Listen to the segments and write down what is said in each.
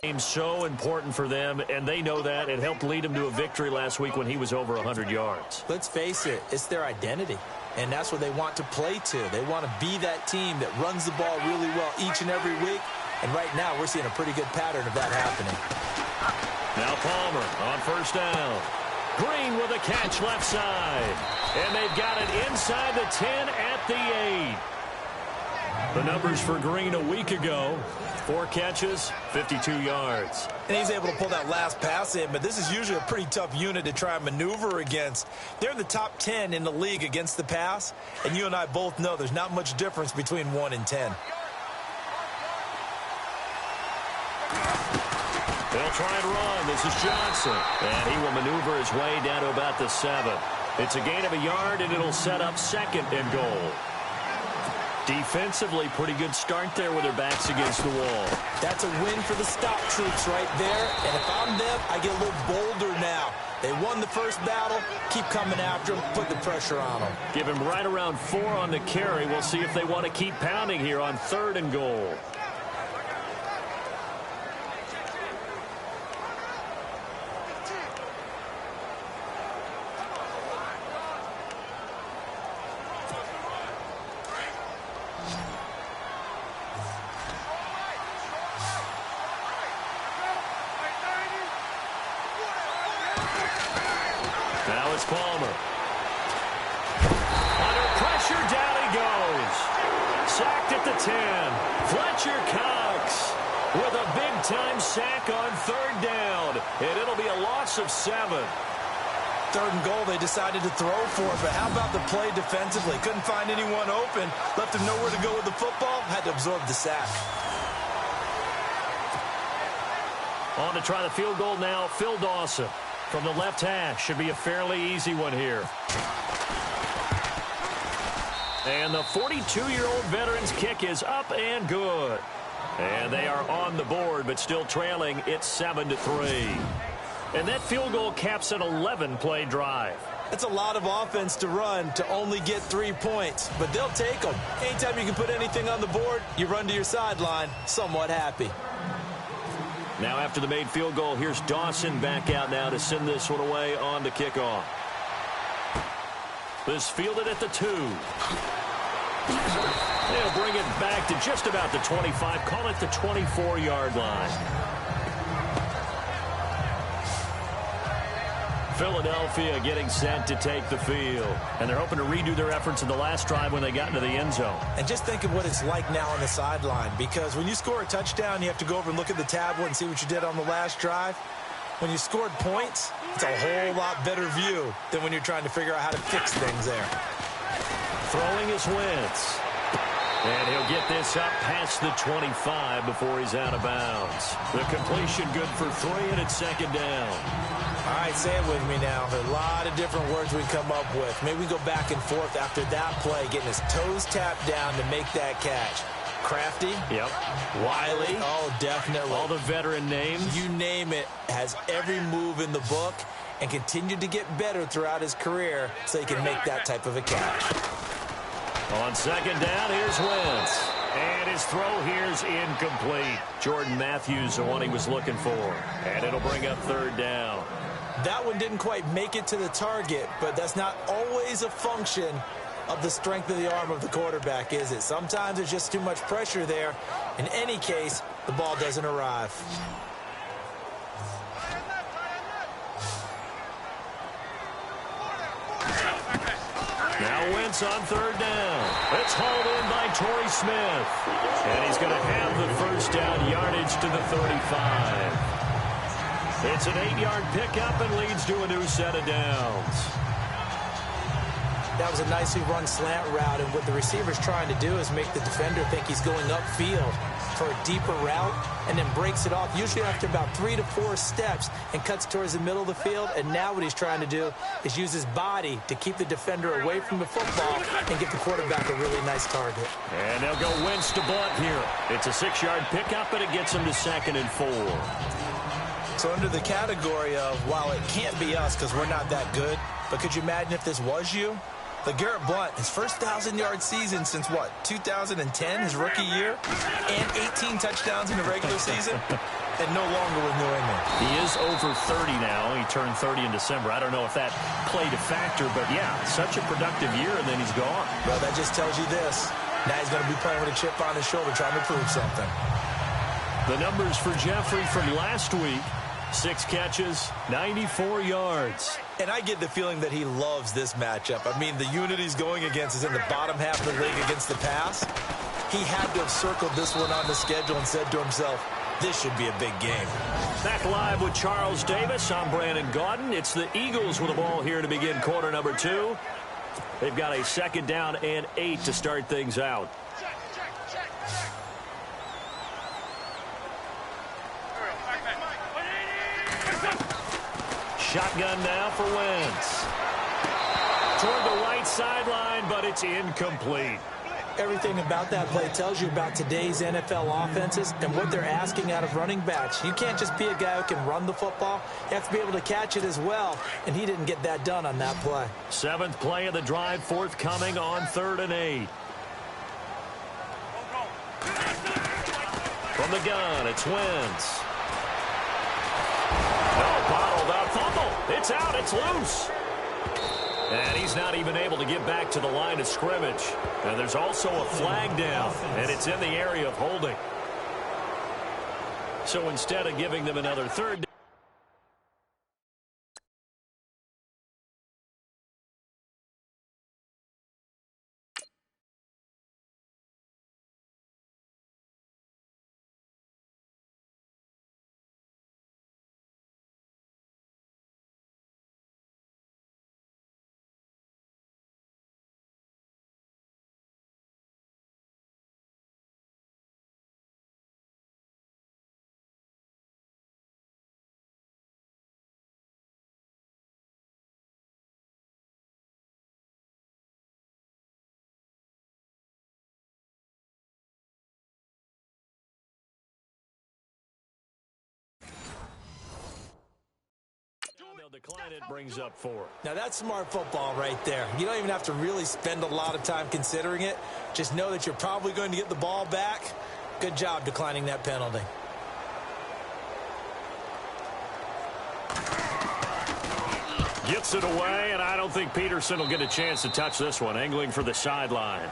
Game's so important for them, and they know that. It helped lead them to a victory last week when he was over 100 yards. Let's face it, it's their identity, and that's what they want to play to. They want to be that team that runs the ball really well each and every week, and right now we're seeing a pretty good pattern of that happening. Now Palmer on first down. Green with a catch left side, and they've got it inside the 10 at the 8. The numbers for Green a week ago: 4 catches, 52 yards. And he's able to pull that last pass in, but this is usually a pretty tough unit to try and maneuver against. They're in the top 10 in the league against the pass, and you and I both know there's not much difference between 1 and 10. They'll try and run. This is Johnson, and he will maneuver his way down to about the 7. It's a gain of a yard, and it'll set up 2nd and goal. Defensively, pretty good start there with their backs against the wall. That's a win for the stop troops right there. And if I'm them, I get a little bolder now. They won the first battle. Keep coming after them. Put the pressure on them. Give him right around 4 on the carry. We'll see if they want to keep pounding here on 3rd and goal. Now it's Palmer. Under pressure, down he goes. Sacked at the 10. Fletcher Cox with a big-time sack on 3rd down. And it'll be a loss of 7. 3rd and goal, they decided to throw for it, but how about the play defensively? Couldn't find anyone open. Left him nowhere to go with the football. Had to absorb the sack. On to try the field goal now, Phil Dawson. From the left hash, should be a fairly easy one here. And the 42-year-old veteran's kick is up and good. And they are on the board, but still trailing. It's 7-3. And that field goal caps an 11-play drive. That's a lot of offense to run to only get 3 points, but they'll take them. Anytime you can put anything on the board, you run to your sideline, somewhat happy. Now after the made field goal, here's Dawson back out now to send this one away on the kickoff. This fielded at the 2. They'll bring it back to just about the 25, call it the 24-yard line. Philadelphia getting set to take the field. And they're hoping to redo their efforts in the last drive when they got into the end zone. And just think of what it's like now on the sideline, because when you score a touchdown, you have to go over and look at the tablet and see what you did on the last drive. When you scored points, it's a whole lot better view than when you're trying to figure out how to fix things there. Throwing is Wentz. And he'll get this up past the 25 before he's out of bounds. The completion good for 3, and it's 2nd down. All right, say it with me now. There are a lot of different words we come up with. Maybe we go back and forth after that play, getting his toes tapped down to make that catch. Crafty. Yep. Wiley. Oh, definitely. All the veteran names. You name it. Has every move in the book and continued to get better throughout his career so he can make that type of a catch. On 2nd down, here's Wentz. And his throw here's incomplete. Jordan Matthews, the one he was looking for. And it'll bring up 3rd down. That one didn't quite make it to the target, but that's not always a function of the strength of the arm of the quarterback, is it? Sometimes there's just too much pressure there. In any case, the ball doesn't arrive. Now Wentz on 3rd down. It's hauled in by Torrey Smith. And he's going to have the first down yardage to the 35. It's an 8-yard pickup and leads to a new set of downs. That was a nicely run slant route, and what the receiver's trying to do is make the defender think he's going upfield for a deeper route and then breaks it off, usually after about 3 to 4 steps, and cuts towards the middle of the field. And now what he's trying to do is use his body to keep the defender away from the football and give the quarterback a really nice target. And they'll go Wentz to Blunt here. It's a 6-yard pickup, and it gets him to 2nd and 4. So under the category of, while it can't be us because we're not that good, but could you imagine if this was you? LeGarrette Blount, his first 1,000-yard season since, what, 2010, his rookie year, and 18 touchdowns in the regular season. and no longer with New England. He is over 30 now. He turned 30 in December. I don't know if that played a factor, but yeah, such a productive year, and then he's gone. Well, that just tells you this. Now he's going to be playing with a chip on his shoulder trying to prove something. The numbers for Jeffrey from last week: 6 catches, 94 yards. And I get the feeling that he loves this matchup. I mean, the unit he's going against is in the bottom half of the league against the pass. He had to have circled this one on the schedule and said to himself, this should be a big game. Back live with Charles Davis. I'm Brandon Gaudin. It's the Eagles with the ball here to begin quarter number 2. They've got a 2nd down and 8 to start things out. Shotgun now for Wentz. Toward the right sideline, but it's incomplete. Everything about that play tells you about today's NFL offenses and what they're asking out of running backs. You can't just be a guy who can run the football. You have to be able to catch it as well, and he didn't get that done on that play. 7th play of the drive forthcoming on 3rd and 8. From the gun, it's Wentz. Oh, bottled up fumble. It's out. It's loose. And he's not even able to get back to the line of scrimmage. And there's also a flag down, and it's in the area of holding. So instead of giving them another 3rd down, decline it, brings up 4. Now, that's smart football right there. You don't even have to really spend a lot of time considering it. Just know that you're probably going to get the ball back. Good job declining that penalty. Gets it away, and I don't think Peterson will get a chance to touch this one. Angling for the sideline.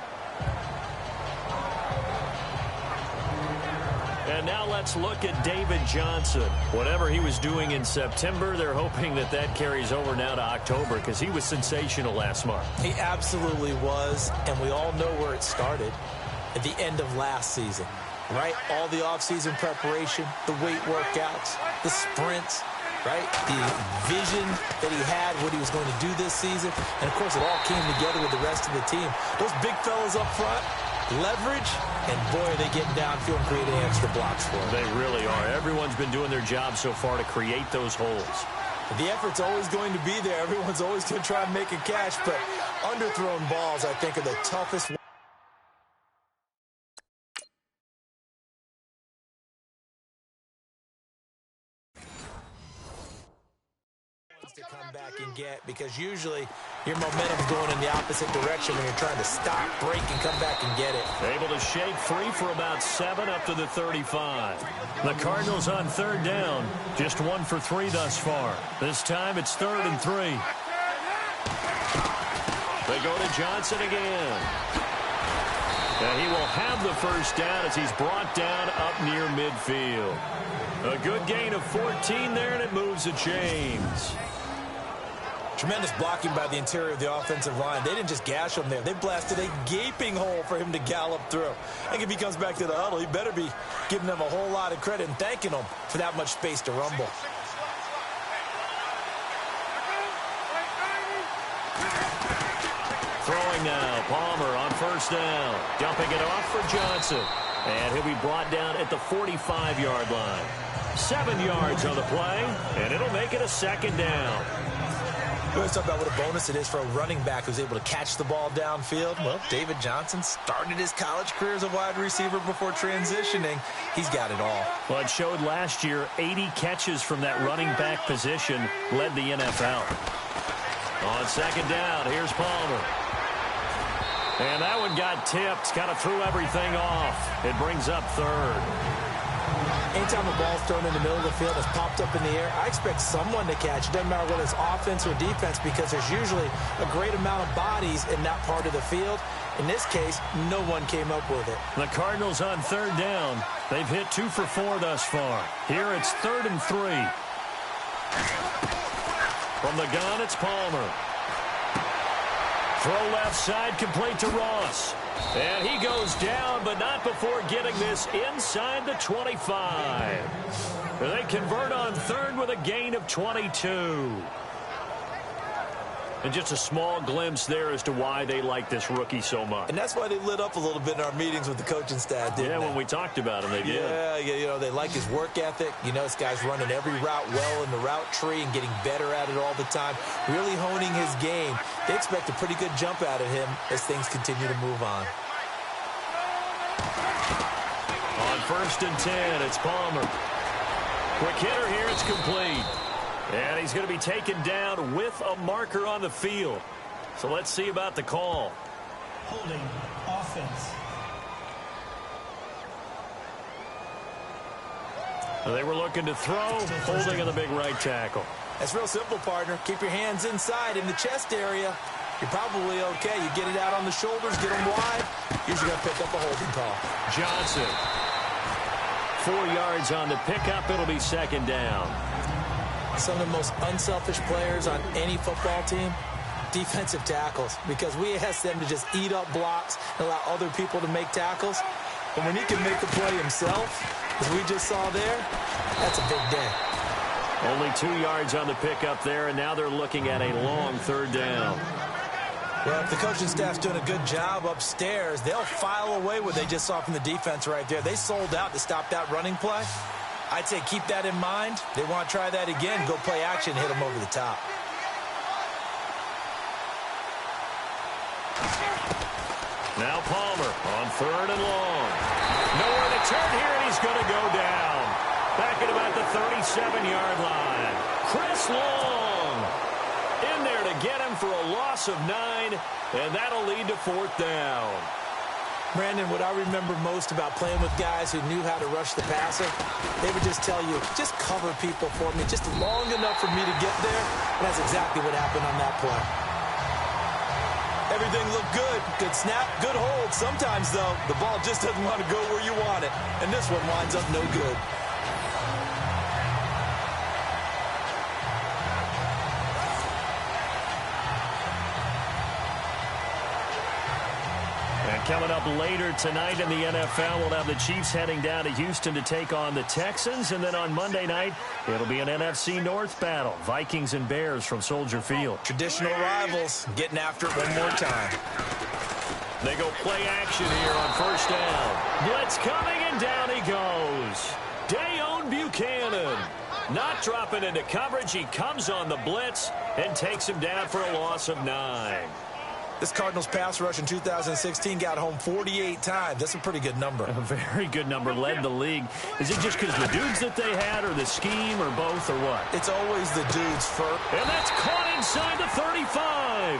And now let's look at David Johnson. Whatever he was doing in September, they're hoping that that carries over now to October because he was sensational last month. He absolutely was, and we all know where it started at the end of last season, right? All the offseason preparation, the weight workouts, the sprints, right? The vision that he had, what he was going to do this season, and, of course, it all came together with the rest of the team. Those big fellas up front, leverage, and boy, are they getting downfield and creating extra blocks for them. They really are. Everyone's been doing their job so far to create those holes. The effort's always going to be there. Everyone's always going to try and make a catch, but underthrown balls, I think, are the toughest. To come back and get, because usually your momentum's going in the opposite direction when you're trying to stop, break, and come back and get it. Able to shake free for about 7 up to the 35. The Cardinals on 3rd down, just 1 for 3 thus far. This time it's 3rd and 3. They go to Johnson again. And he will have the 1st down as he's brought down up near midfield. A good gain of 14 there, and it moves the chains. Tremendous blocking by the interior of the offensive line. They didn't just gash him there. They blasted a gaping hole for him to gallop through. I think if he comes back to the huddle, he better be giving them a whole lot of credit and thanking them for that much space to rumble. Throwing now, Palmer on 1st down. Dumping it off for Johnson. And he'll be brought down at the 45-yard line. 7 yards on the play, and it'll make it a 2nd down. We always talk about what a bonus it is for a running back who's able to catch the ball downfield. Well, David Johnson started his college career as a wide receiver before transitioning. He's got it all. Well, it showed last year 80 catches from that running back position led the NFL. On 2nd down, here's Palmer. And that one got tipped, kind of threw everything off. It brings up 3rd. Anytime a ball's thrown in the middle of the field, it's popped up in the air, I expect someone to catch. It doesn't matter whether it's offense or defense, because there's usually a great amount of bodies in that part of the field. In this case, no one came up with it. The Cardinals on third down. They've hit 2 for 4 thus far. Here it's 3rd and 3. From the gun, it's Palmer. Throw left side, complete to Ross. And he goes down, but not before getting this inside the 25. They convert on third with a gain of 22. And just a small glimpse there as to why they like this rookie so much. And that's why they lit up a little bit in our meetings with the coaching staff, didn't they? When we talked about him, they did. Yeah, you know, they like his work ethic. You know, this guy's running every route well in the route tree and getting better at it all the time, really honing his game. They expect a pretty good jump out of him as things continue to move on. On 1st and 10, it's Palmer. Quick hitter here, it's complete. And he's going to be taken down with a marker on the field. So let's see about the call. Holding offense. They were looking to throw, holding on the big right tackle. That's real simple, partner. Keep your hands inside in the chest area. You're probably okay. You get it out on the shoulders, get them wide. Usually going to pick up a holding call. Johnson. 4 yards on the pickup. It'll be 2nd down. Some of the most unselfish players on any football team, defensive tackles, because we ask them to just eat up blocks and allow other people to make tackles. But when he can make the play himself, as we just saw there, that's a big day. Only 2 yards on the pickup there, and now they're looking at a long 3rd down. Well, if the coaching staff's doing a good job upstairs, they'll file away what they just saw from the defense right there. They sold out to stop that running play. I'd say keep that in mind. They want to try that again, go play action, hit them over the top. Now Palmer on 3rd and long. Nowhere to turn here, and he's going to go down. Back at about the 37-yard line. Chris Long in there to get him for a loss of 9, and that'll lead to 4th down. Brandon, what I remember most about playing with guys who knew how to rush the passer, they would just tell you, just cover people for me, just long enough for me to get there. And that's exactly what happened on that play. Everything looked good. Good snap, good hold. Sometimes, though, the ball just doesn't want to go where you want it. And this one winds up no good. Coming up later tonight in the NFL, we'll have the Chiefs heading down to Houston to take on the Texans. And then on Monday night, it'll be an NFC North battle. Vikings and Bears from Soldier Field. Traditional rivals getting after it one more time. They go play action here on 1st down. Blitz coming, and down he goes. Dayon Buchanan not dropping into coverage. He comes on the blitz and takes him down for a loss of 9. This Cardinals pass rush in 2016 got home 48 times. That's a pretty good number. A very good number, led the league. Is it just because the dudes that they had, or the scheme, or both, or what? It's always the dudes first. And that's caught inside the 35.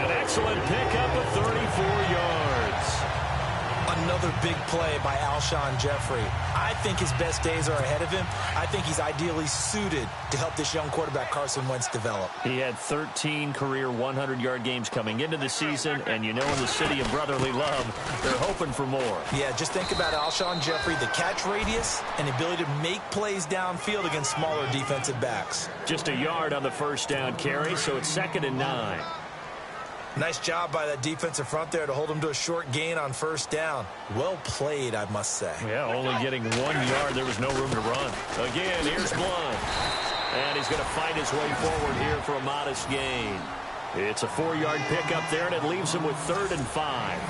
An excellent pickup of 34 yards. Another big play by Alshon Jeffrey. I think his best days are ahead of him. I think he's ideally suited to help this young quarterback Carson Wentz develop. He had 13 career 100-yard games coming into the season, and you know in the city of brotherly love, they're hoping for more. Yeah, just think about Alshon Jeffrey, the catch radius and the ability to make plays downfield against smaller defensive backs. Just a yard on the 1st down carry, so it's 2nd and 9. Nice job by that defensive front there to hold him to a short gain on 1st down. Well played, I must say. Yeah, only getting 1 yard. There was no room to run. Again, here's Blunt. And he's going to fight his way forward here for a modest gain. It's a 4-yard pickup there, and it leaves him with 3rd and 5.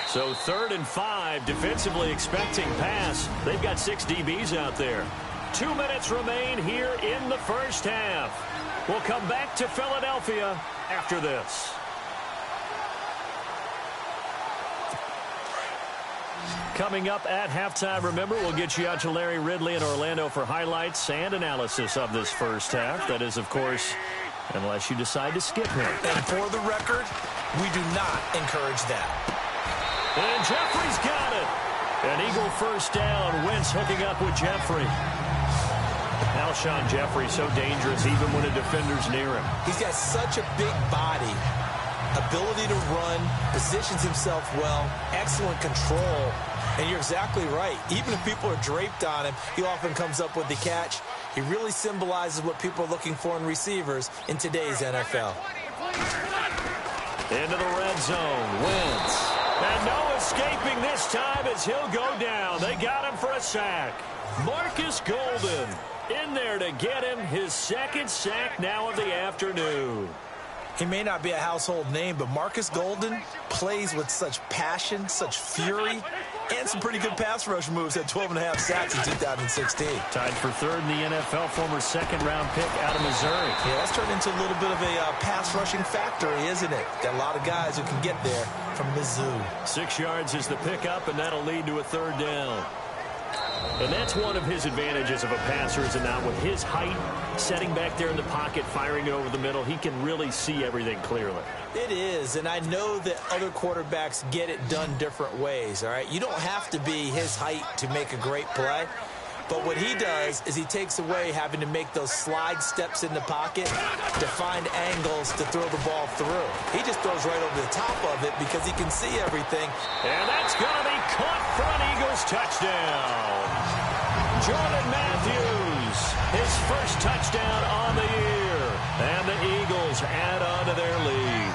So 3rd and 5, defensively expecting pass. They've got 6 DBs out there. 2 minutes remain here in the 1st half. We'll come back to Philadelphia after this. Coming up at halftime, remember, we'll get you out to Larry Ridley in Orlando for highlights and analysis of this 1st half. That is, of course, unless you decide to skip him. And for the record, we do not encourage that. And Jeffrey's got it. An Eagle first down. Wentz hooking up with Jeffrey. Alshon Jeffrey so dangerous even when a defender's near him. He's got such a big body, ability to run, positions himself well, excellent control. And you're exactly right. Even if people are draped on him, he often comes up with the catch. He really symbolizes what people are looking for in receivers in today's NFL. Into the red zone. Wentz. And no escaping this time as he'll go down. They got him for a sack. Marcus Golden in there to get him his second sack now of the afternoon. He may not be a household name, but Marcus Golden plays with such passion, such fury, and some pretty good pass rush moves at 12.5 sacks in 2016. Tied for third in the NFL, former second-round pick out of Missouri. Yeah, that's turned into a little bit of a pass rushing factory, isn't it? Got a lot of guys who can get there from Mizzou. 6 yards is the pickup, and that'll lead to a third down. And that's one of his advantages of a passer, is it not? With his height, setting back there in the pocket, firing it over the middle, he can really see everything clearly. It is, and I know that other quarterbacks get it done different ways, all right? You don't have to be his height to make a great play. But what he does is he takes away having to make those slide steps in the pocket to find angles to throw the ball through. He just throws right over the top of it because he can see everything. And that's going to be caught for an Eagles touchdown. Jordan Matthews, his first touchdown on the year. And the Eagles add on to their lead.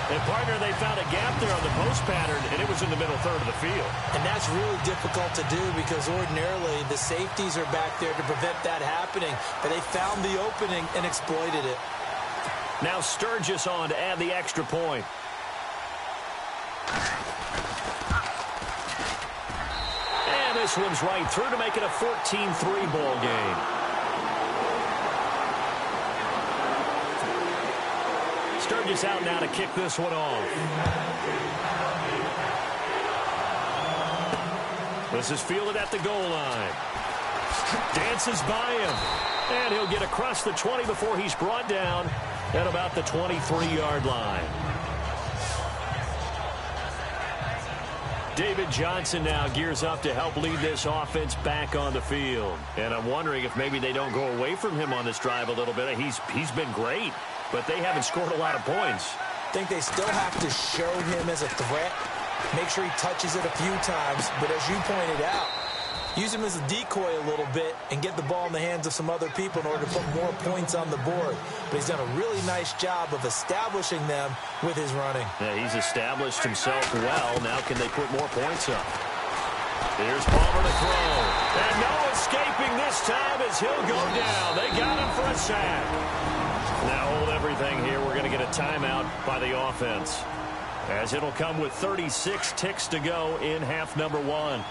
And, partner, they found a gap there on the post pattern, and it was in the middle third of the field. And that's really difficult to do because ordinarily the safeties are back there to prevent that happening. But they found the opening and exploited it. Now Sturgis on to add the extra point. And this one's right through to make it a 14-3 ball game. Sturgis out now to kick this one off. This is fielded at the goal line. Dances by him. And he'll get across the 20 before he's brought down at about the 23-yard line. David Johnson now gears up to help lead this offense back on the field. And I'm wondering if maybe they don't go away from him on this drive a little bit. He's been great, but they haven't scored a lot of points. I think they still have to show him as a threat. Make sure he touches it a few times. But as you pointed out, use him as a decoy a little bit and get the ball in the hands of some other people in order to put more points on the board. But he's done a really nice job of establishing them with his running. Yeah, he's established himself well. Now can they put more points up? Here's Palmer to throw. And no escaping this time as he'll go down. They got him for a sack. Now hold everything here. We're going to get a timeout by the offense, as it'll come with 36 ticks to go in half number one.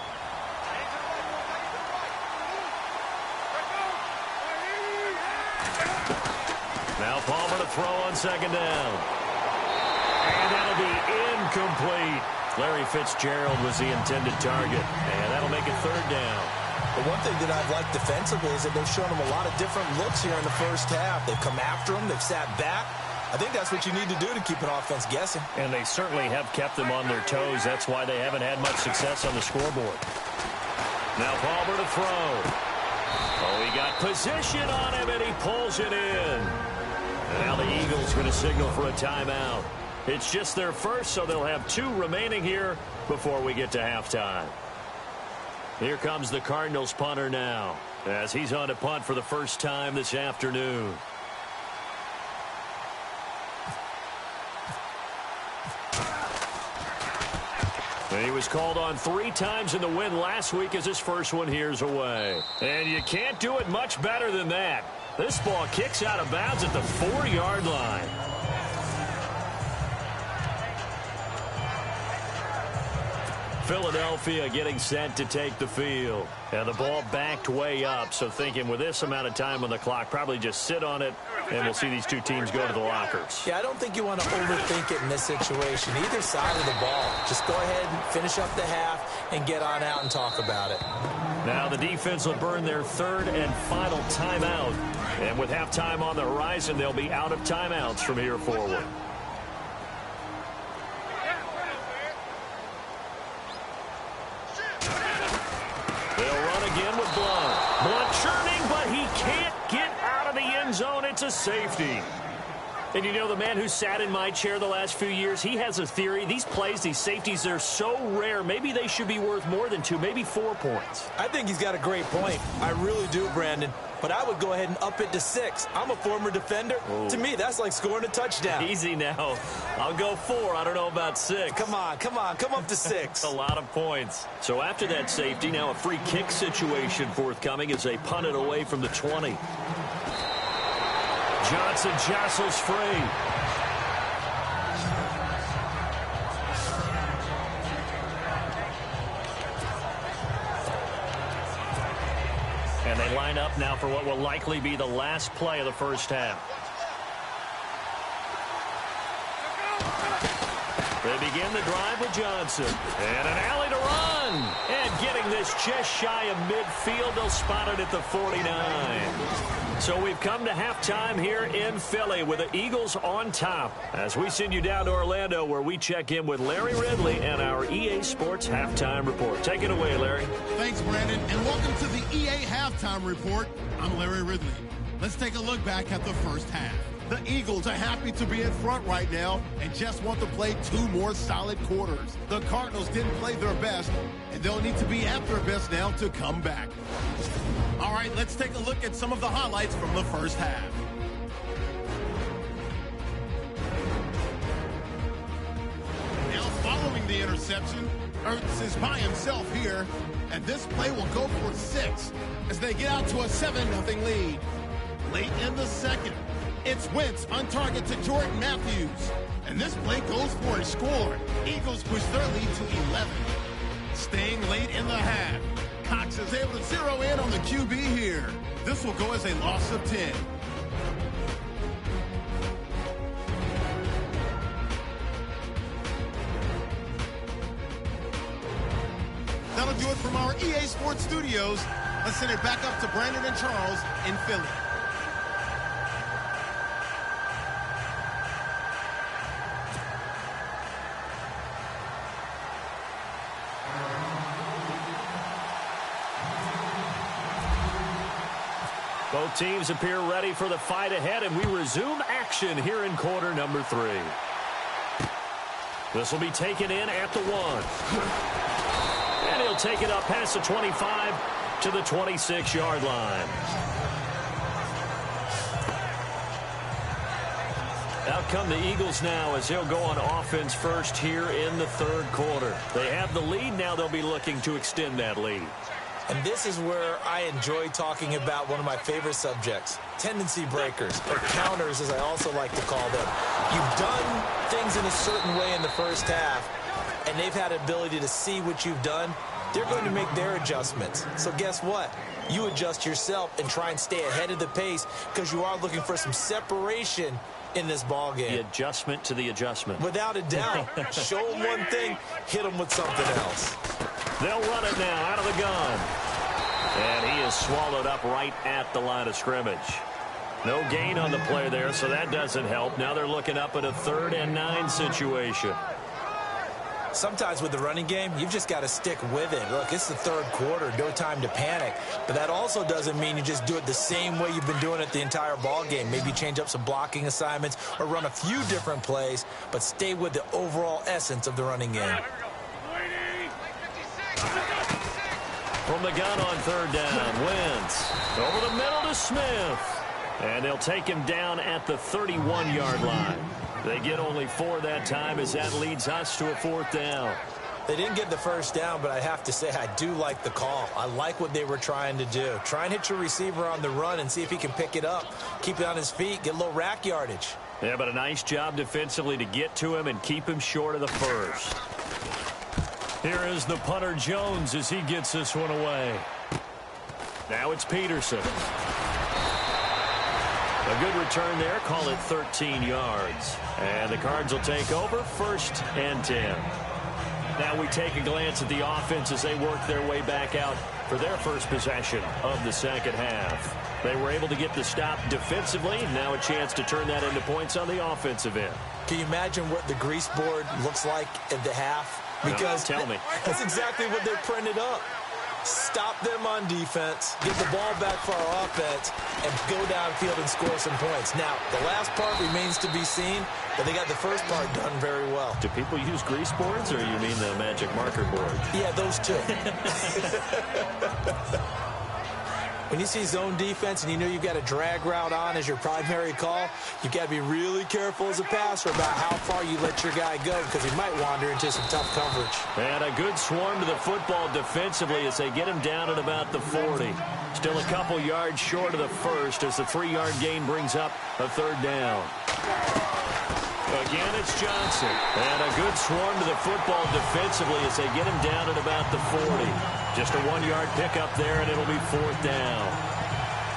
Now Palmer to throw on second down. And that'll be incomplete. Larry Fitzgerald was the intended target. And that'll make it third down. But one thing that I've liked defensively is that they've shown him a lot of different looks here in the first half. They've come after him. They've sat back. I think that's what you need to do to keep an offense guessing. And they certainly have kept them on their toes. That's why they haven't had much success on the scoreboard. Now Palmer to throw. Oh, he got position on him, and he pulls it in. And now the Eagles going to signal for a timeout. It's just their first, so they'll have 2 remaining here before we get to halftime. Here comes the Cardinals punter now, as he's on to punt for the first time this afternoon. And he was called on 3 times in the win last week as his first one here's away. And you can't do it much better than that. This ball kicks out of bounds at the 4-yard line. Philadelphia getting set to take the field. And the ball backed way up, so thinking with this amount of time on the clock, probably just sit on it, and we'll see these 2 teams go to the lockers. Yeah, I don't think you want to overthink it in this situation, either side of the ball. Just go ahead and finish up the half and get on out and talk about it. Now the defense will burn their 3rd and final timeout. And with halftime on the horizon, they'll be out of timeouts from here forward. a safety. And you know, the man who sat in my chair the last few years, he has a theory. These plays, these safeties, they're so rare. Maybe they should be worth more than 2, maybe 4 points. I think he's got a great point. I really do, Brandon. But I would go ahead and up it to 6. I'm a former defender. Ooh. To me, that's like scoring a touchdown. Easy now. I'll go 4. I don't know about 6. Come on. Come up to 6. A lot of points. So after that safety, now a free kick situation forthcoming as they punt it away from the 20. Johnson jostles free. And they line up now for what will likely be the last play of the first half. They begin the drive with Johnson. And an alley to run. And getting this just shy of midfield. They'll spot it at the 49. So we've come to halftime here in Philly with the Eagles on top. As we send you down to Orlando where we check in with Larry Ridley and our EA Sports Halftime Report. Take it away, Larry. Thanks, Brandon, and welcome to the EA Halftime Report. I'm Larry Ridley. Let's take a look back at the first half. The Eagles are happy to be in front right now and just want to play 2 more solid quarters. The Cardinals didn't play their best, and they'll need to be at their best now to come back. All right, let's take a look at some of the highlights from the first half. Now following the interception, Ertz is by himself here, and this play will go for 6 as they get out to a 7-0 lead. Late in the second, it's Wentz on target to Jordan Matthews, and this play goes for a score. Eagles push their lead to 11. Staying late in the half, Cox is able to zero in on the QB here. This will go as a loss of 10. That'll do it from our EA Sports Studios. Let's send it back up to Brandon and Charles in Philly. Both teams appear ready for the fight ahead, and we resume action here in quarter number 3. This will be taken in at the 1. And he'll take it up past the 25 to the 26-yard line. Out come the Eagles now as they'll go on offense first here in the third quarter. They have the lead. Now they'll be looking to extend that lead. And this is where I enjoy talking about one of my favorite subjects, tendency breakers, or counters as I also like to call them. You've done things in a certain way in the first half, and they've had an ability to see what you've done. They're going to make their adjustments. So guess what? You adjust yourself and try and stay ahead of the pace because you are looking for some separation in this ball game. The adjustment to the adjustment. Without a doubt. Show them one thing, hit them with something else. They'll run it now out of the gun. And he is swallowed up right at the line of scrimmage. No gain on the play there, so that doesn't help. Now they're looking up at a 3rd and 9 situation. Sometimes with the running game, you've just got to stick with it. Look, it's the third quarter, no time to panic. But that also doesn't mean you just do it the same way you've been doing it the entire ball game. Maybe change up some blocking assignments or run a few different plays, but stay with the overall essence of the running game. From the gun on 3rd down, Wentz over the middle to Smith. And they'll take him down at the 31-yard line. They get only 4 that time as that leads us to a 4th down. They didn't get the first down, but I have to say I do like the call. I like what they were trying to do. Try and hit your receiver on the run and see if he can pick it up. Keep it on his feet, get a little rack yardage. Yeah, but a nice job defensively to get to him and keep him short of the first. Here is the punter Jones as he gets this one away. Now it's Peterson. A good return there. Call it 13 yards. And the Cards will take over 1st and 10. Now we take a glance at the offense as they work their way back out for their first possession of the second half. They were able to get the stop defensively. Now a chance to turn that into points on the offensive end. Can you imagine what the grease board looks like at the half? Because tell me. That's exactly what they printed up. stop them on defense, get the ball back for our offense, and go downfield and score some points. Now, the last part remains to be seen, but they got the first part done very well. Do people use grease boards, or you mean the magic marker board? Yeah, those two. When you see zone defense and you know you've got a drag route on as your primary call, you've got to be really careful as a passer about how far you let your guy go because he might wander into some tough coverage. And a good swarm to the football defensively as they get him down at about the 40. Still a couple yards short of the first as the 3-yard gain brings up a third down. Again, it's Johnson. And a good swarm to the football defensively as they get him down at about the 40. Just a 1-yard pickup there, and it'll be fourth down.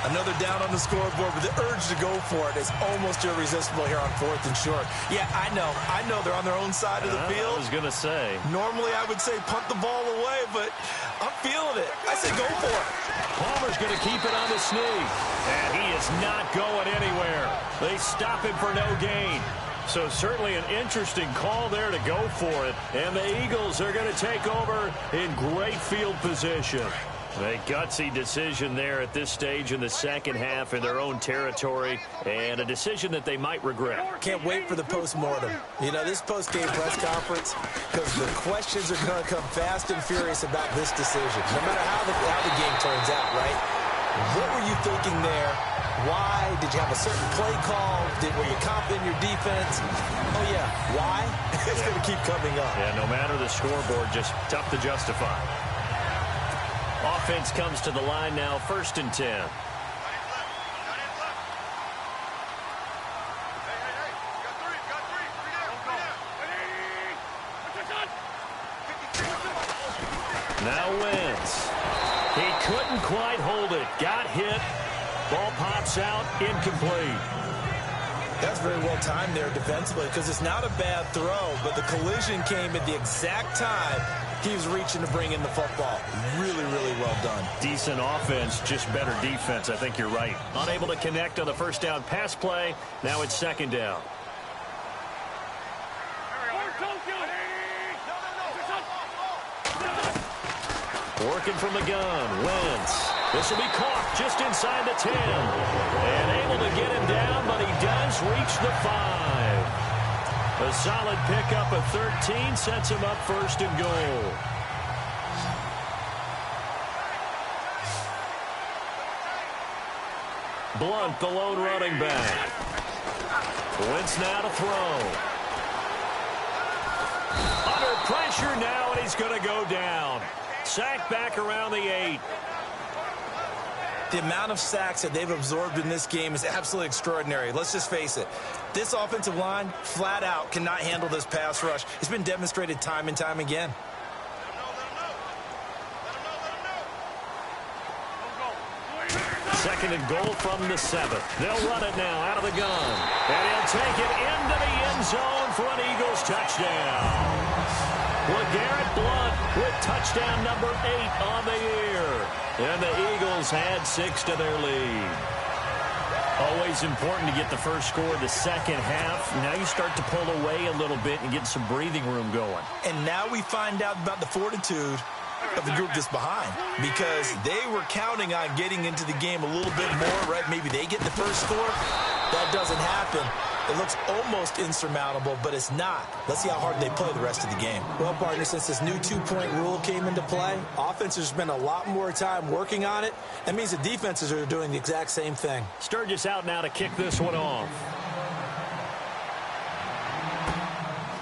Another down on the scoreboard, but the urge to go for it is almost irresistible here on 4th and short. Yeah, I know they're on their own side of the field. I was going to say. Normally, I would say punt the ball away, but I'm feeling it. I say go for it. Palmer's going to keep it on the sneak. And he is not going anywhere. They stop him for no gain. So certainly an interesting call there to go for it. And the Eagles are going to take over in great field position. A gutsy decision there at this stage in the second half in their own territory. And a decision that they might regret. Can't wait for the postmortem. You know, this post-game press conference, because the questions are going to come fast and furious about this decision. No matter how the game turns out, right? What were you thinking there? Why? Did you have a certain play call? Were you confident in your defense? Oh, yeah. Why? It's going to keep coming up. Yeah, no matter the scoreboard, just tough to justify. Offense comes to the line now, 1st and 10. Now Wentz. He couldn't quite hold it. Got hit. Ball pops out, incomplete. That's very well timed there defensively because it's not a bad throw, but the collision came at the exact time he was reaching to bring in the football. Really, really well done. Decent offense, just better defense. I think you're right. Unable to connect on the first down pass play. Now it's 2nd down. Working from the gun, Wentz. This will be caught just inside the 10. And able to get him down, but he does reach the 5. A solid pickup of 13 sets him up 1st and goal. Blunt, the lone running back. Wentz now to throw. Under pressure now, and he's going to go down. Sacked back around the 8. The amount of sacks that they've absorbed in this game is absolutely extraordinary. Let's just face it. This offensive line, flat out, cannot handle this pass rush. It's been demonstrated time and time again. Second and goal from the 7th. They'll run it now out of the gun. And he'll take it into the end zone for an Eagles touchdown. LeGarrette Blunt with touchdown number 8 on the year. And the Eagles add 6 to their lead. Always important to get the first score of the second half. Now you start to pull away a little bit and get some breathing room going. And now we find out about the fortitude of the group that's behind, because they were counting on getting into the game a little bit more, right? Maybe they get the first score. That doesn't happen. It looks almost insurmountable, but it's not. Let's see how hard they play the rest of the game. Well, partner, since this new 2-point rule came into play, offenses spend a lot more time working on it. That means the defenses are doing the exact same thing. Sturgis out now to kick this one off.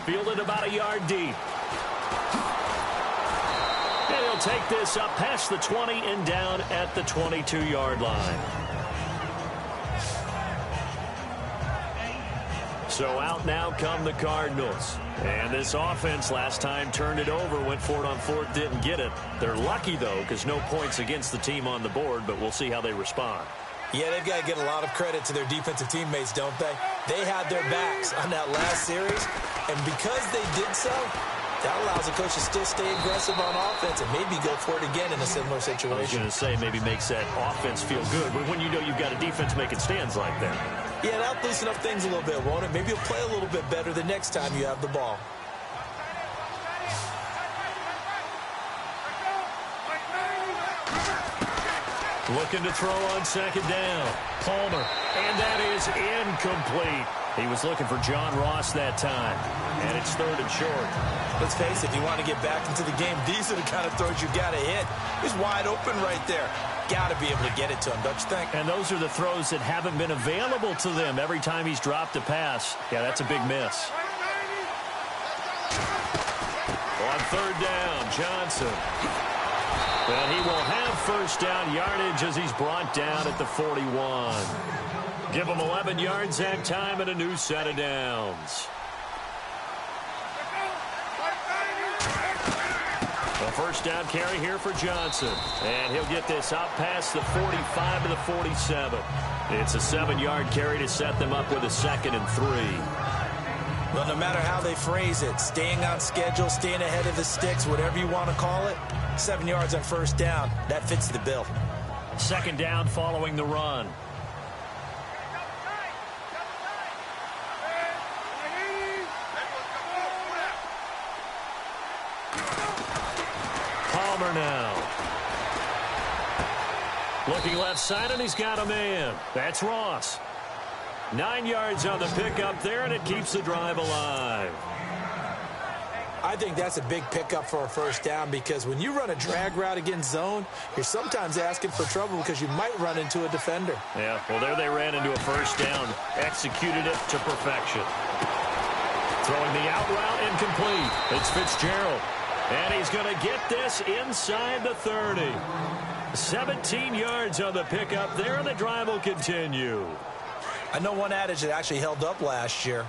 Fielded about a yard deep. And he'll take this up past the 20 and down at the 22-yard line. So out now come the Cardinals. And this offense last time turned it over, went for it on 4th, didn't get it. They're lucky, though, because no points against the team on the board, but we'll see how they respond. Yeah, they've got to get a lot of credit to their defensive teammates, don't they? They had their backs on that last series, and because they did so, that allows the coach to still stay aggressive on offense and maybe go for it again in a similar situation. I was going to say maybe makes that offense feel good, but when you know you've got a defense making stands like that. Yeah, that'll loosen up things a little bit, won't it? Maybe you'll play a little bit better the next time you have the ball. Looking to throw on second down. Palmer, and that is incomplete. He was looking for John Ross that time, and it's third and short. Let's face it, if you want to get back into the game, these are the kind of throws you got to hit. He's wide open right there. Got to be able to get it to him, don't you think? And those are the throws that haven't been available to them every time he's dropped a pass. Yeah, that's a big miss. On third down, Johnson. And he will have first down yardage as he's brought down at the 41. Give him 11 yards that time and a new set of downs. A first down carry here for Johnson. And he'll get this out past the 45 to the 47. It's a 7-yard carry to set them up with a 2nd and 3. Well, no matter how they phrase it, staying on schedule, staying ahead of the sticks, whatever you want to call it, 7 yards on first down, that fits the bill. Second down following the run. Palmer now. Looking left side, and he's got a man. That's Ross. 9 yards on the pickup there, and it keeps the drive alive. I think that's a big pickup for a first down because when you run a drag route against zone, you're sometimes asking for trouble because you might run into a defender. Yeah, well, there they ran into a first down. Executed it to perfection. Throwing the out route incomplete. It's Fitzgerald. And he's going to get this inside the 30. 17 yards on the pickup there, and the drive will continue. I know one adage that actually held up last year.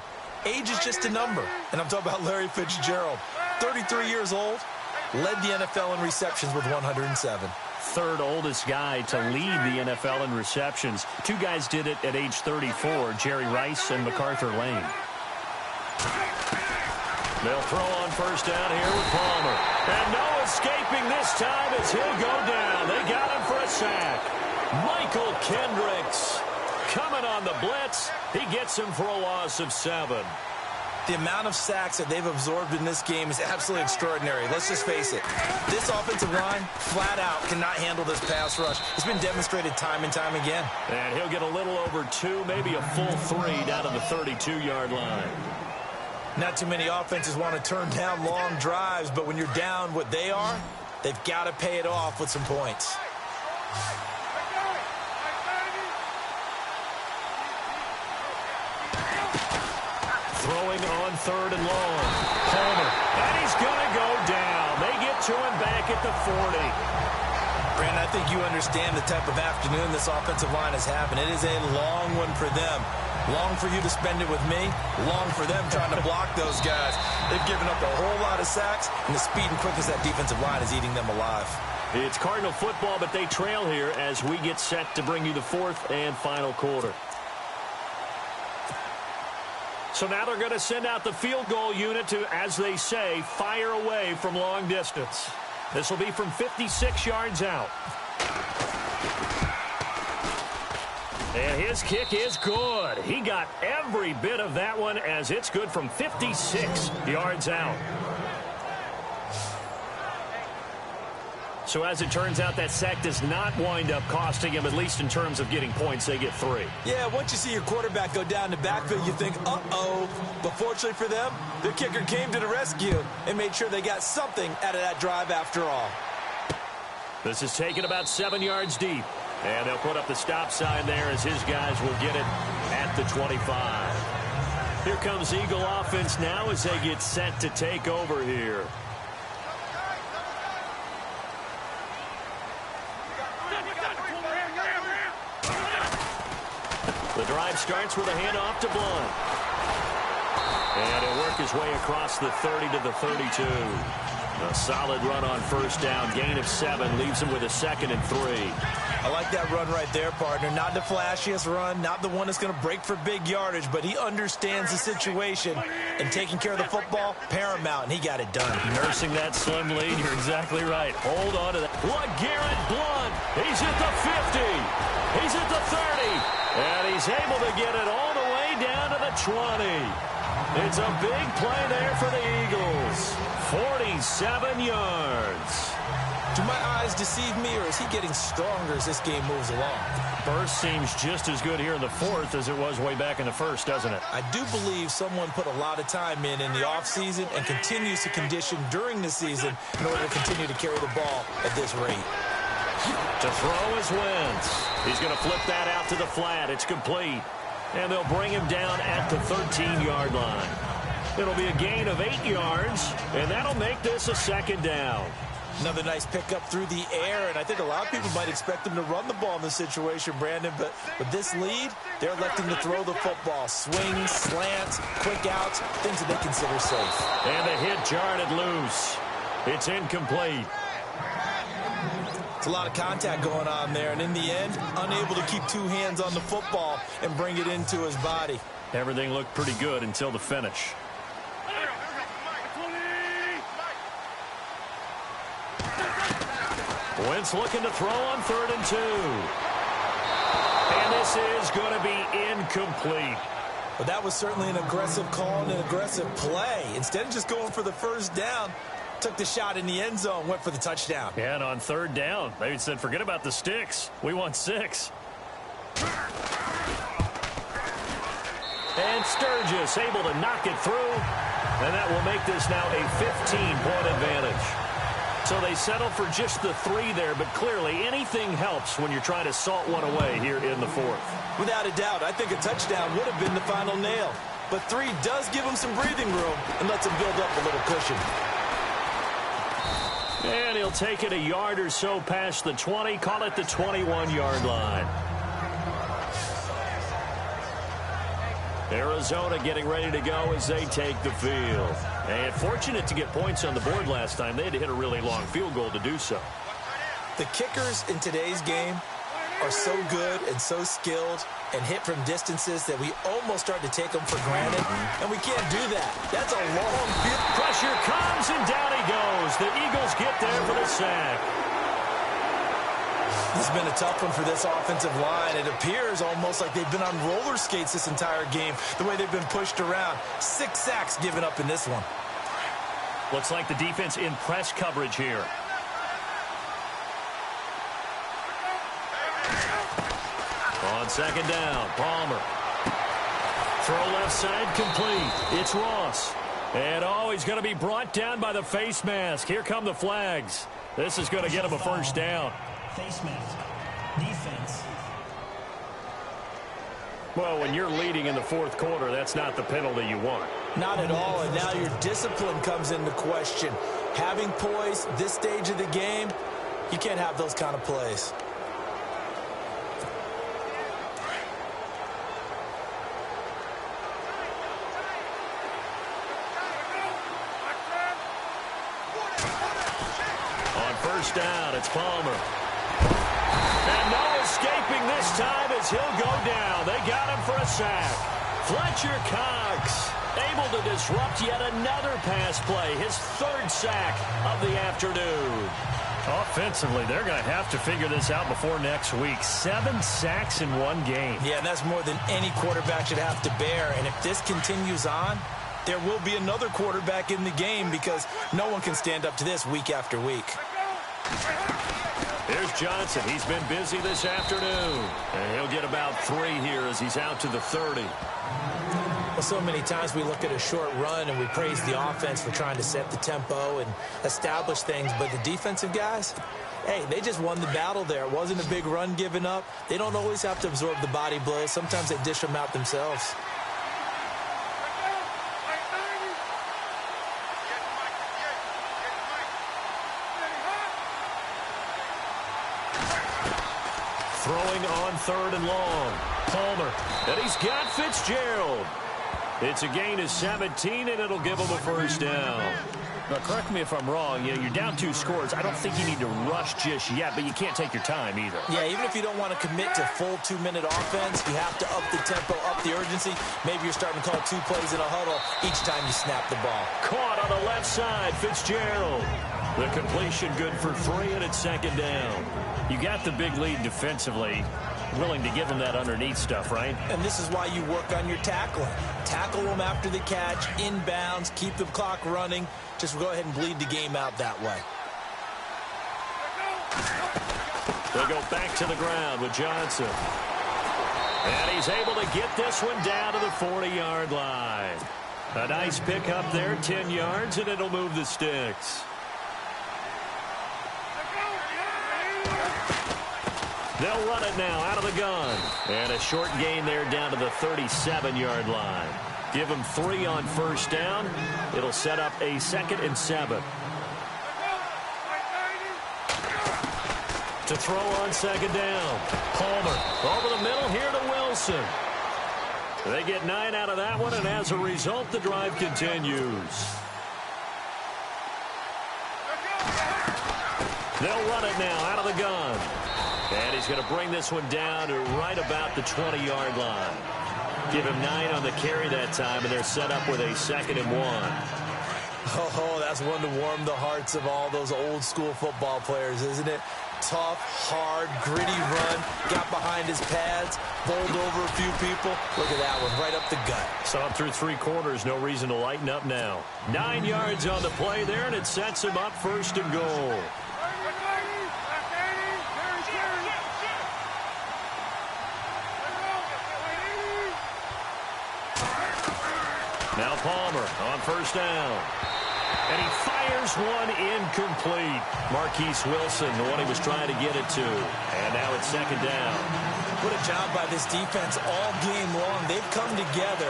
Age is just a number. And I'm talking about Larry Fitzgerald. 33 years old, led the NFL in receptions with 107. Third oldest guy to lead the NFL in receptions. Two guys did it at age 34, Jerry Rice and MacArthur Lane. They'll throw on first down here with Palmer. And no escaping this time as he'll go down. They got him for a sack. Michael Kendricks coming on the blitz. He gets him for a loss of 7. The amount of sacks that they've absorbed in this game is absolutely extraordinary. Let's just face it. This offensive line, flat out, cannot handle this pass rush. It's been demonstrated time and time again. And he'll get a little over 2, maybe a full 3 down to the 32-yard line. Not too many offenses want to turn down long drives, but when you're down what they are, they've got to pay it off with some points. Throwing on third and long. Palmer. And he's going to go down. They get to him back at the 40. Brandon, I think you understand the type of afternoon this offensive line is having. It is a long one for them. Long for you to spend it with me. Long for them trying to block those guys. They've given up a whole lot of sacks, and the speed and quickness of that defensive line is eating them alive. It's Cardinal football, but they trail here as we get set to bring you the fourth and final quarter. So now they're going to send out the field goal unit to, as they say, fire away from long distance. This will be from 56 yards out. And his kick is good. He got every bit of that one as it's good from 56 yards out. So as it turns out, that sack does not wind up costing him, at least in terms of getting points. They get 3. Yeah, once you see your quarterback go down the backfield, you think, uh-oh. But fortunately for them, the kicker came to the rescue and made sure they got something out of that drive after all. This is taken about 7 yards deep. And they'll put up the stop sign there as his guys will get it at the 25. Here comes Eagle offense now as they get set to take over here. The drive starts with a handoff to Blunt. And he'll work his way across the 30 to the 32. A solid run on first down. Gain of 7 leaves him with a 2nd and 3. I like that run right there, partner. Not the flashiest run, not the one that's going to break for big yardage, but he understands the situation, and taking care of the football, paramount, and he got it done. Nursing that slim lead, you're exactly right. Hold on to that. LeGarrette Blunt, he's at the 50. He's at the 30, and he's able to get it all the way down to the 20. It's a big play there for the Eagles. 47 yards. Do my eyes deceive me, or is he getting stronger as this game moves along? Burst seems just as good here in the fourth as it was way back in the first, doesn't it? I do believe someone put a lot of time in the offseason and continues to condition during the season in order to continue to carry the ball at this rate. To throw is Wentz. He's going to flip that out to the flat. It's complete. And they'll bring him down at the 13-yard line. It'll be a gain of 8 yards, and that'll make this a second down. Another nice pickup through the air, and I think a lot of people might expect them to run the ball in this situation, Brandon, but with this lead, they're electing to throw the football. Swings, slants, quick outs, things that they consider safe. And the hit jarred it loose. It's incomplete. It's a lot of contact going on there, and in the end, unable to keep two hands on the football and bring it into his body. Everything looked pretty good until the finish. Wentz looking to throw on 3rd and 2. And this is going to be incomplete. But that was certainly an aggressive call and an aggressive play. Instead of just going for the first down, took the shot in the end zone, went for the touchdown. Yeah, and on 3rd down, they said, forget about the sticks. We want 6. And Sturgis able to knock it through. And that will make this now a 15-point advantage. So they settle for just the 3 there, but clearly anything helps when you're trying to salt one away here in the fourth. Without a doubt, I think a touchdown would have been the final nail. But 3 does give them some breathing room and lets them build up a little cushion. And he'll take it a yard or so past the 20, call it the 21-yard line. Arizona getting ready to go as they take the field. And fortunate to get points on the board last time. They had to hit a really long field goal to do so. The kickers in today's game are so good and so skilled and hit from distances that we almost start to take them for granted, and we can't do that. That's a long field. Pressure comes, and down he goes. The Eagles get there for the sack. This has been a tough one for this offensive line. It appears almost like they've been on roller skates this entire game, the way they've been pushed around. 6 sacks given up in this one. Looks like the defense in press coverage here. On 2nd down, Palmer. Throw left side complete. It's Ross. And he's going to be brought down by the face mask. Here come the flags. This is going to get him a first down. Face mask. Defense. Well, when you're leading in the fourth quarter, that's not the penalty you want. Not at all, and now your discipline comes into question. Having poise this stage of the game, you can't have those kind of plays. On 1st down, it's Palmer. And no escaping this time as he'll go down. They got him for a sack. Fletcher Cox able to disrupt yet another pass play. His 3rd sack of the afternoon. Offensively, they're going to have to figure this out before next week. 7 sacks in one game. Yeah, and that's more than any quarterback should have to bear. And if this continues on, there will be another quarterback in the game because no one can stand up to this week after week. Here's Johnson. He's been busy this afternoon. And he'll get about 3 here as he's out to the 30. Well, so many times we look at a short run and we praise the offense for trying to set the tempo and establish things. But the defensive guys, hey, they just won the battle there. It wasn't a big run given up. They don't always have to absorb the body blows. Sometimes they dish them out themselves. Throwing on 3rd and long. Palmer. And he's got Fitzgerald. It's a gain of 17, and it'll give him a first down. Now, correct me if I'm wrong. You're down 2 scores. I don't think you need to rush just yet, but you can't take your time either. Yeah, even if you don't want to commit to full 2-minute offense, you have to up the tempo, up the urgency. Maybe you're starting to call 2 plays in a huddle each time you snap the ball. Caught on the left side, Fitzgerald. The completion good for 3, and it's 2nd down. You got the big lead defensively. Willing to give them that underneath stuff, right? And this is why you work on your tackling. Tackle them after the catch, inbounds, keep the clock running. Just go ahead and bleed the game out that way. They go back to the ground with Johnson. And he's able to get this one down to the 40-yard line. A nice pick up there, 10 yards, and it'll move the sticks. They'll run it now out of the gun. And a short gain there down to the 37-yard line. Give them 3 on first down. It'll set up a 2nd and 7. To throw on 2nd down. Palmer over the middle here to Wilson. They get 9 out of that one, and as a result, the drive continues. They'll run it now out of the gun. And he's going to bring this one down to right about the 20-yard line. Give him 9 on the carry that time, and they're set up with a 2nd and 1. Oh, that's one to warm the hearts of all those old-school football players, isn't it? Tough, hard, gritty run, got behind his pads, bowled over a few people. Look at that one, right up the gut. Saw him through 3 quarters, no reason to lighten up now. 9 yards on the play there, and it sets him up 1st and goal. Now Palmer on 1st down. And he fires one incomplete. Marquise Wilson, the one he was trying to get it to. And now it's 2nd down. What a job by this defense all game long. They've come together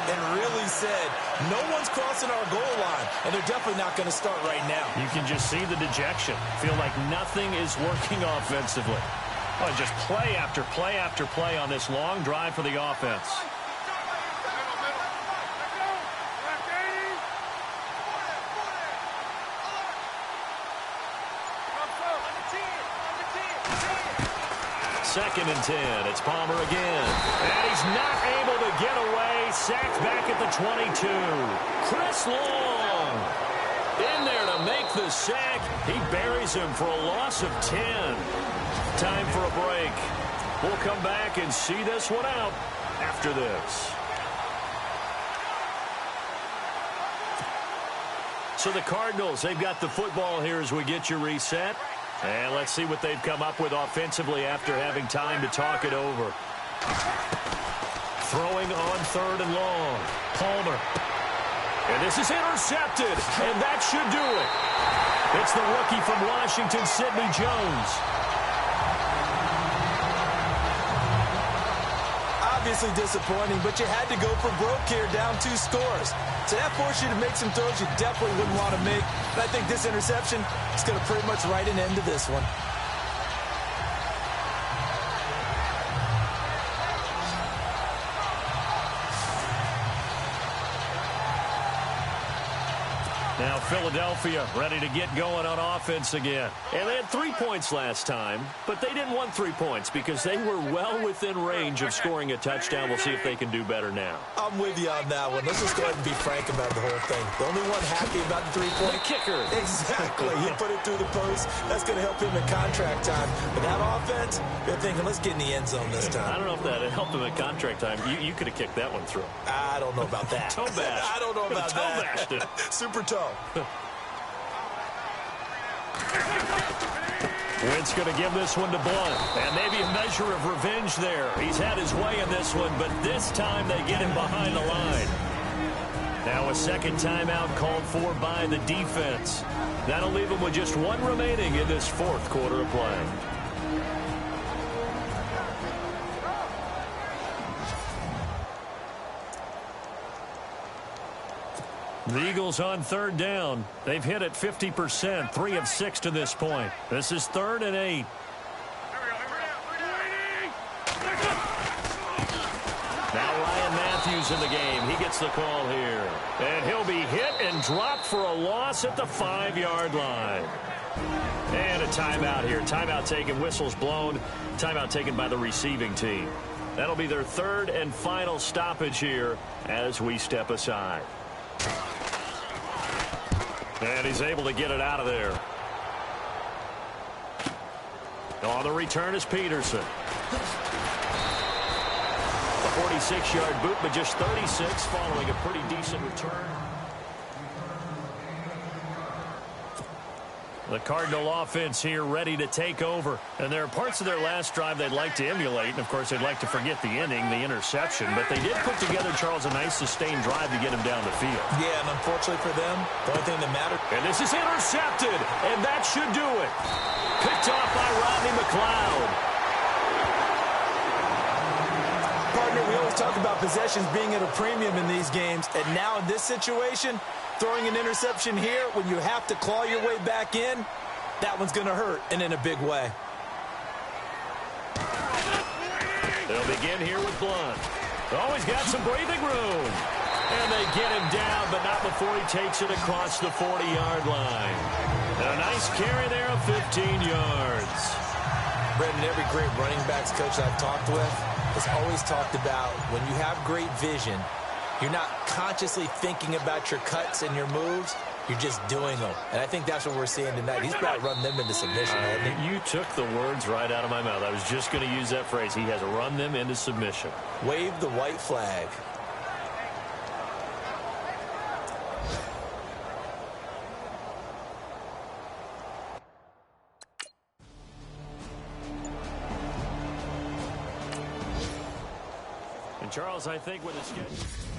and really said, no one's crossing our goal line. And they're definitely not going to start right now. You can just see the dejection. Feel like nothing is working offensively. Oh, just play after play after play on this long drive for the offense. Second and 10. It's Palmer again. And he's not able to get away. Sacked back at the 22. Chris Long in there to make the sack. He buries him for a loss of 10. Time for a break. We'll come back and see this one out after this. So the Cardinals, they've got the football here as we get you reset. And let's see what they've come up with offensively after having time to talk it over. Throwing on 3rd and long. Palmer. And this is intercepted. And that should do it. It's the rookie from Washington, Sidney Jones. Obviously disappointing, but you had to go for broke here, down 2 scores. So that forced you to make some throws you definitely wouldn't want to make. And I think this interception is going to pretty much write an end to this one. Now Philadelphia ready to get going on offense again. And they had 3 points last time, but they didn't want 3 points because they were well within range of scoring a touchdown. We'll see if they can do better now. I'm with you on that one. Let's just go ahead and be frank about the whole thing. The only one happy about the 3-point kicker. Exactly. He put it through the post. That's going to help him in contract time. But that offense, they're thinking, let's get in the end zone this time. I don't know if that helped him at contract time. You could have kicked that one through. I don't know about that. Toe bash. I don't know about toe that. Bashed it. Super toe. Wentz going to give this one to Blunt. And maybe a measure of revenge there. He's had his way in this one, but this time they get him behind the line. Now a 2nd timeout called for by the defense. That'll leave him with just 1 remaining in this 4th quarter of play. The Eagles on 3rd down. They've hit it 50%, 3 of 6 to this point. This is 3rd and 8. Now Ryan Matthews in the game. He gets the call here. And he'll be hit and dropped for a loss at the 5-yard line. And a timeout here. Timeout taken, whistles blown. Timeout taken by the receiving team. That'll be their 3rd and final stoppage here as we step aside. And he's able to get it out of there. On the return is Peterson. A 46-yard boot, but just 36 following a pretty decent return. The Cardinal offense here ready to take over. And there are parts of their last drive they'd like to emulate. And, of course, they'd like to forget the inning, the interception. But they did put together, Charles, a nice sustained drive to get him down the field. Yeah, and unfortunately for them, the only thing that mattered. And this is intercepted. And that should do it. Picked off by Rodney McLeod. Partner, we always talk about possessions being at a premium in these games. And now in this situation, throwing an interception here when you have to claw your way back in, that one's going to hurt, and in a big way. They'll begin here with Blunt. Always got some breathing room. And they get him down, but not before he takes it across the 40-yard line. And a nice carry there of 15 yards. Brendan, every great running backs coach I've talked with has always talked about when you have great vision, you're not consciously thinking about your cuts and your moves. You're just doing them. And I think that's what we're seeing tonight. He's about to run them into submission, hasn't he? You took the words right out of my mouth. I was just going to use that phrase. He has run them into submission. Wave the white flag. And Charles, I think with the schedule...